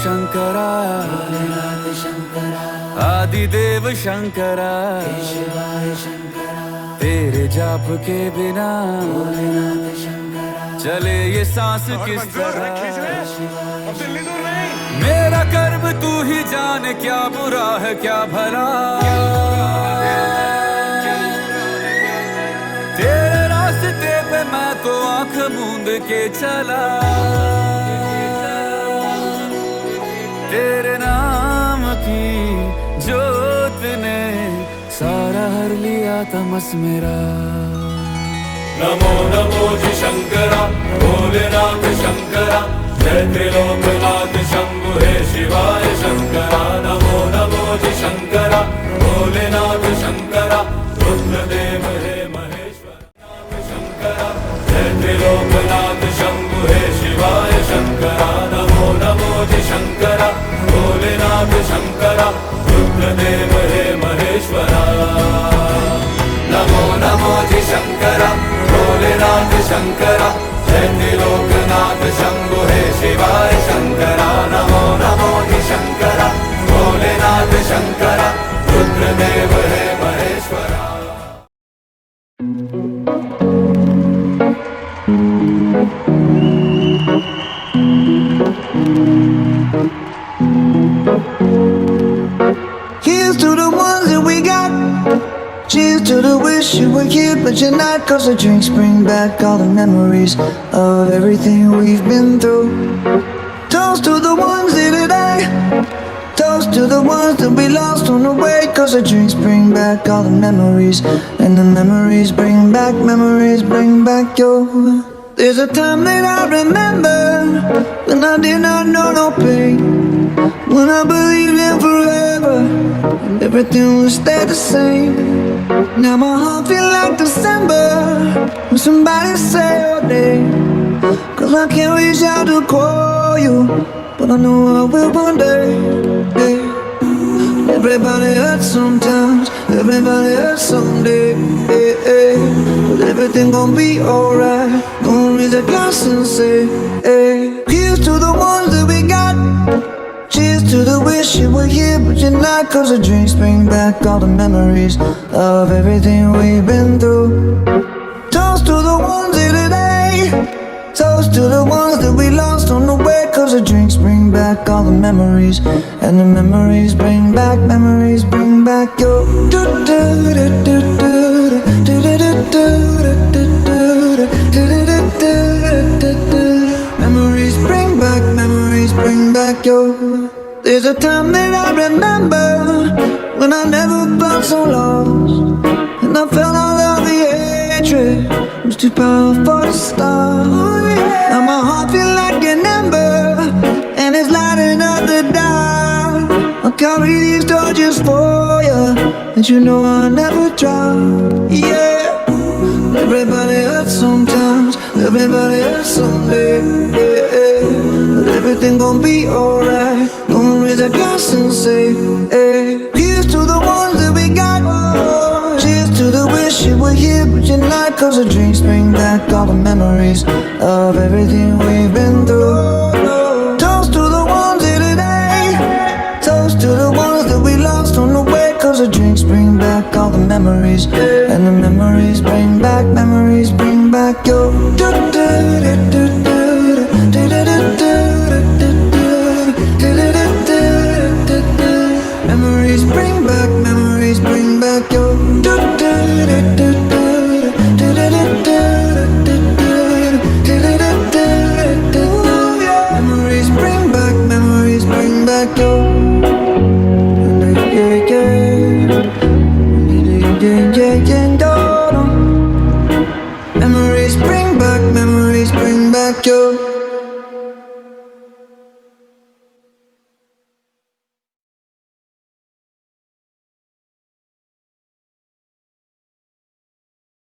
शंकरा आदिदेव शंकरा तेरे जाप के बिना चले ये सांस किस तरह। मेरा कर्म तू ही जाने क्या बुरा है क्या भला। तेरे रास्ते पे मैं तो आंख मूंद के चला। तेरे नाम की जोत ने सारा हर लिया तमस मेरा। नमो नमो जी शंकरा भोलेनाथ शंकरा जय त्रिलोकनाथ शंभु हे शिवाय शंकरा। नमो नमो जी शंकरा भोलेनाथ शंकरा रुद्रदेव हे महेश्वर शंकरा जय त्रिलोकनाथ शंभु हे शिवाय शंकरा। नमो नमो जी शंकरा भोलेनाथ शंकरा रुद्रदेव हे महेश्वरा। नमो नमो जी शंकरा भोलेनाथ शंकरा जय त्रिलोकनाथ शंभु हे शिवाय शंकरा। नमो नमो जी शंकरा भोलेनाथ शंकरा रुद्रदेव हे Maheshwara. Here's to the ones that we got. Cheers to the wish you were here but you're not. 'Cause the drinks bring back all the memories of everything we've been through. Toast to the ones here today. Toast to the ones that we lost on the way. 'Cause the drinks bring back all the memories. And the memories bring back your. There's a time that I remember when I did not know no pain. When I believed in forever and everything will stay the same. Now my heart feel like December when somebody say your name. 'Cause I can't reach out to call you, but I know I will one day. Hey. Everybody hurts sometimes, everybody hurts someday. Hey, hey. But everything gon' be alright. Gonna raise a glass and say, hey. Here's to the ones that we got. Cheers to the wish you were here but you're not. 'Cause the drinks bring back all the memories of everything we've been through. Toast to the ones here today. Toast to the ones that we lost on the way. 'Cause the drinks bring back all the memories. And the memories bring back your. Memories bring back your. There's a time that I remember when I never felt so lost. And I felt all of the hatred was too powerful to stop. Now my heart feel like an ember and it's lighting up the dark. I'll carry these torches for you and you know I'll never drop. Yeah. Everybody hurts sometimes, everybody hurts someday. Yeah, yeah. But everything gon' be alright. Gonna raise a glass and say, hey. Here's to the ones that we got. Cheers to the wish you were here but you're not. 'Cause the drinks bring back all the memories of everything we've been through. Toast to the ones here today. Toast to the ones that we lost on the way. 'Cause the drinks bring back all the memories. And the memories bring back your. Memories bring back your. Memories bring back your. Memories bring back your.